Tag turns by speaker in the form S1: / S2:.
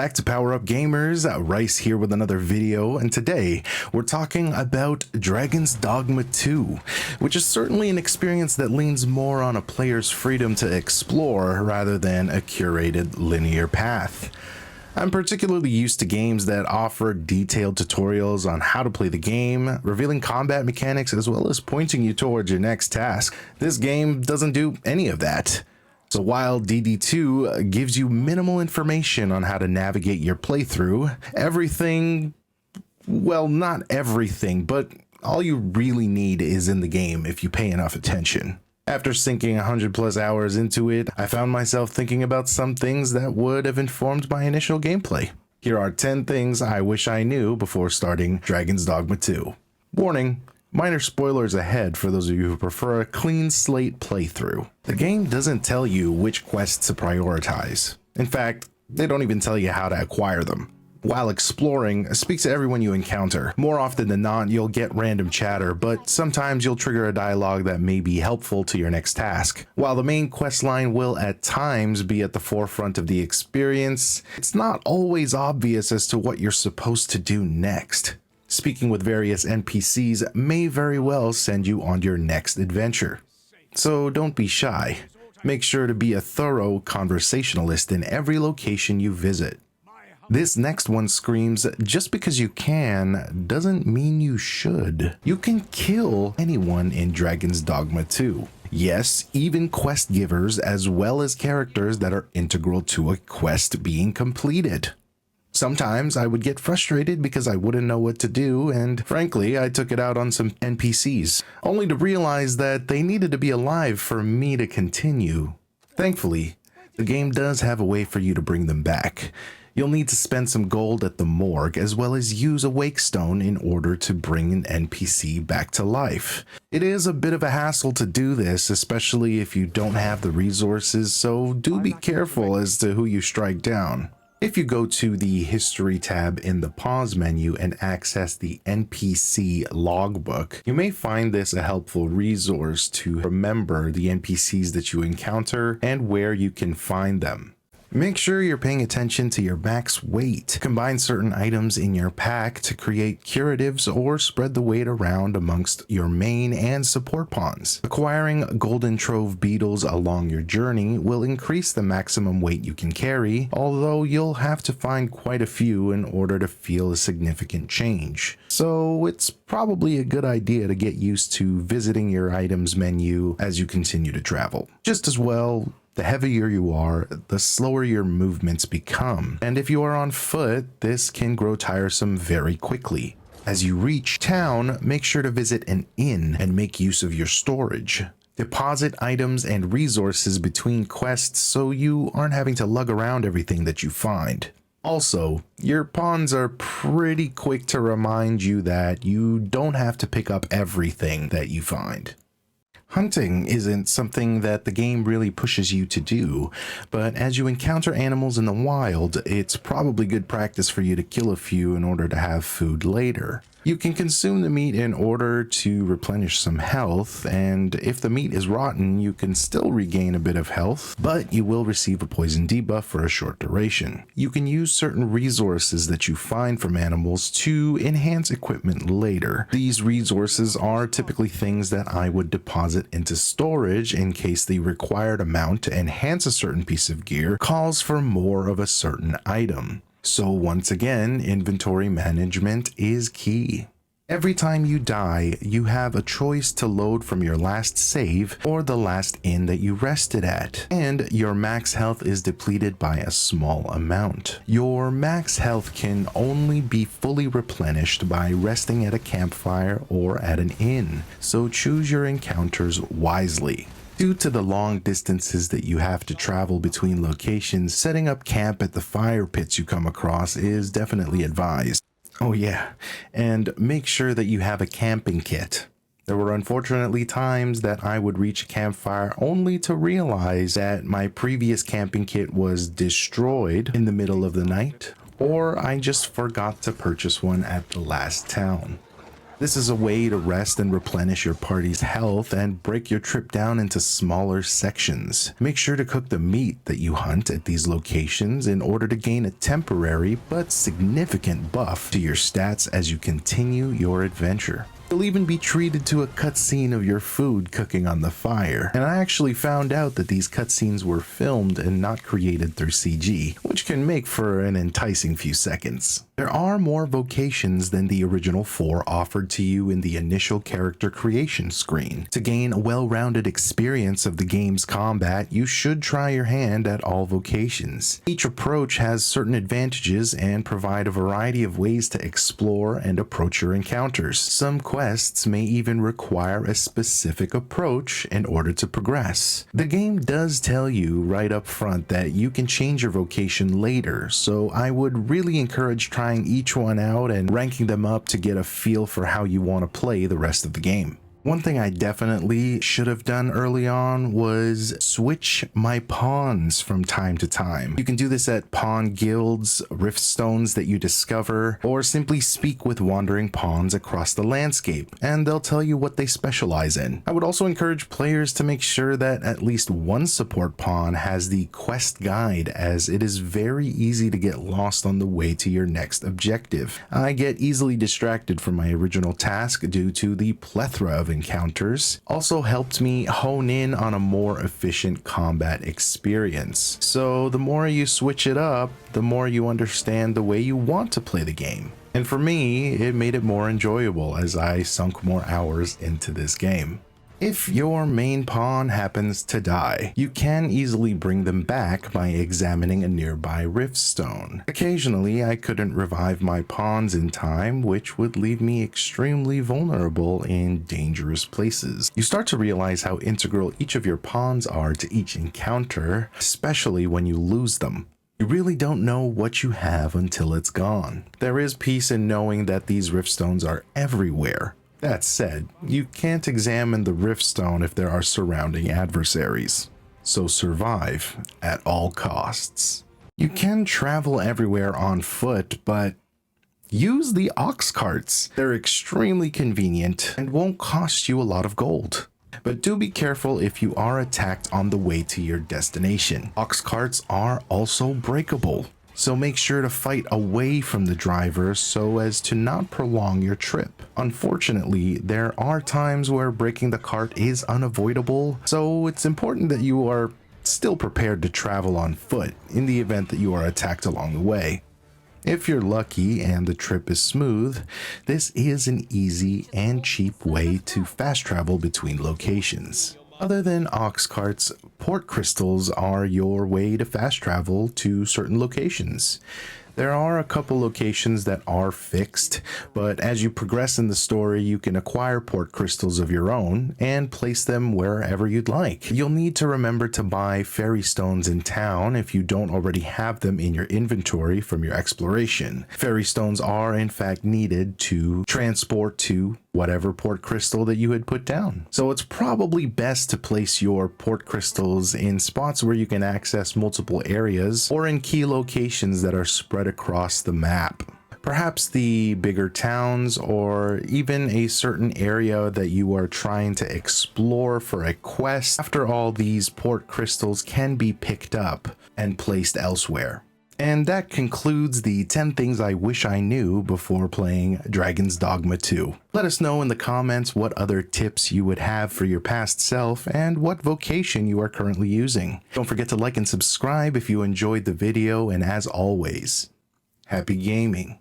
S1: back to Power Up Gamers. Rice here with another video, and today we're talking about Dragon's Dogma 2, which is certainly an experience that leans more on a player's freedom to explore rather than a curated linear path. I'm particularly used to games that offer detailed tutorials on how to play the game, revealing combat mechanics as well as pointing you towards your next task. This game doesn't do any of that. So while DD2 gives you minimal information on how to navigate your playthrough, everything, well, not everything, but all you really need is in the game if you pay enough attention. After sinking 100 plus hours into it, I found myself thinking about some things that would have informed my initial gameplay. Here are 10 things I wish I knew before starting Dragon's Dogma 2. Warning. Minor spoilers ahead for those of you who prefer a clean slate playthrough. The game doesn't tell you which quests to prioritize. In fact, they don't even tell you how to acquire them. While exploring, speak to everyone you encounter. More often than not, you'll get random chatter, but sometimes you'll trigger a dialogue that may be helpful to your next task. While the main quest line will at times be at the forefront of the experience, it's not always obvious as to what you're supposed to do next. Speaking with various NPCs may very well send you on your next adventure. So don't be shy. Make sure to be a thorough conversationalist in every location you visit. This next one screams, just because you can doesn't mean you should. You can kill anyone in Dragon's Dogma 2. Yes, even quest givers as well as characters that are integral to a quest being completed. Sometimes I would get frustrated because I wouldn't know what to do, and frankly, I took it out on some NPCs, only to realize that they needed to be alive for me to continue. Thankfully, the game does have a way for you to bring them back. You'll need to spend some gold at the morgue as well as use a wake stone in order to bring an NPC back to life. It is a bit of a hassle to do this, especially if you don't have the resources, so do be careful as to who you strike down. If you go to the History tab in the pause menu and access the NPC logbook, you may find this a helpful resource to remember the NPCs that you encounter and where you can find them. Make sure you're paying attention to your max weight. Combine certain items in your pack to create curatives or spread the weight around amongst your main and support pawns. Acquiring golden trove beetles along your journey will increase the maximum weight you can carry, although you'll have to find quite a few in order to feel a significant change. So it's probably a good idea to get used to visiting your items menu as you continue to travel. Just as well, the heavier you are, the slower your movements become, and if you are on foot, this can grow tiresome very quickly. As you reach town, make sure to visit an inn and make use of your storage. Deposit items and resources between quests so you aren't having to lug around everything that you find. Also, your pawns are pretty quick to remind you that you don't have to pick up everything that you find. Hunting isn't something that the game really pushes you to do, but as you encounter animals in the wild, it's probably good practice for you to kill a few in order to have food later. You can consume the meat in order to replenish some health, and if the meat is rotten, you can still regain a bit of health, but you will receive a poison debuff for a short duration. You can use certain resources that you find from animals to enhance equipment later. These resources are typically things that I would deposit into storage in case the required amount to enhance a certain piece of gear calls for more of a certain item. So once again, inventory management is key. Every time you die, you have a choice to load from your last save or the last inn that you rested at, and your max health is depleted by a small amount. Your max health can only be fully replenished by resting at a campfire or at an inn, so choose your encounters wisely. Due to the long distances that you have to travel between locations, setting up camp at the fire pits you come across is definitely advised. Oh yeah, and make sure that you have a camping kit. There were unfortunately times that I would reach a campfire only to realize that my previous camping kit was destroyed in the middle of the night, or I just forgot to purchase one at the last town. This is a way to rest and replenish your party's health and break your trip down into smaller sections. Make sure to cook the meat that you hunt at these locations in order to gain a temporary but significant buff to your stats as you continue your adventure. You'll even be treated to a cutscene of your food cooking on the fire, and I actually found out that these cutscenes were filmed and not created through CG, which can make for an enticing few seconds. There are more vocations than the original 4 offered to you in the initial character creation screen. To gain a well-rounded experience of the game's combat, you should try your hand at all vocations. Each approach has certain advantages and provide a variety of ways to explore and approach your encounters. Some quests may even require a specific approach in order to progress. The game does tell you right up front that you can change your vocation later, so I would really encourage trying each one out and ranking them up to get a feel for how you want to play the rest of the game. One thing I definitely should have done early on was switch my pawns from time to time. You can do this at pawn guilds, rift stones that you discover, or simply speak with wandering pawns across the landscape, and they'll tell you what they specialize in. I would also encourage players to make sure that at least one support pawn has the quest guide, as it is very easy to get lost on the way to your next objective. I get easily distracted from my original task due to the plethora of encounters. Also helped me hone in on a more efficient combat experience. So the more you switch it up, the more you understand the way you want to play the game. And for me, it made it more enjoyable as I sunk more hours into this game. If your main pawn happens to die, you can easily bring them back by examining a nearby rift stone. Occasionally, I couldn't revive my pawns in time, which would leave me extremely vulnerable in dangerous places. You start to realize how integral each of your pawns are to each encounter, especially when you lose them. You really don't know what you have until it's gone. There is peace in knowing that these rift stones are everywhere. That said, you can't examine the rift stone if there are surrounding adversaries, so survive at all costs. You can travel everywhere on foot, but use the ox carts. They're extremely convenient and won't cost you a lot of gold. But do be careful if you are attacked on the way to your destination. Ox carts are also breakable, so make sure to fight away from the driver so as to not prolong your trip. Unfortunately, there are times where breaking the cart is unavoidable, so it's important that you are still prepared to travel on foot in the event that you are attacked along the way. If you're lucky and the trip is smooth, this is an easy and cheap way to fast travel between locations. Other than ox carts, port crystals are your way to fast travel to certain locations. There are a couple locations that are fixed, but as you progress in the story, you can acquire port crystals of your own and place them wherever you'd like. You'll need to remember to buy fairy stones in town if you don't already have them in your inventory from your exploration. Fairy stones are in fact needed to transport to whatever port crystal that you had put down. So it's probably best to place your port crystals in spots where you can access multiple areas or in key locations that are spread across the map. Perhaps the bigger towns or even a certain area that you are trying to explore for a quest. After all, these port crystals can be picked up and placed elsewhere. And that concludes the 10 things I wish I knew before playing Dragon's Dogma 2. Let us know in the comments what other tips you would have for your past self and what vocation you are currently using. Don't forget to like and subscribe if you enjoyed the video, and as always, happy gaming.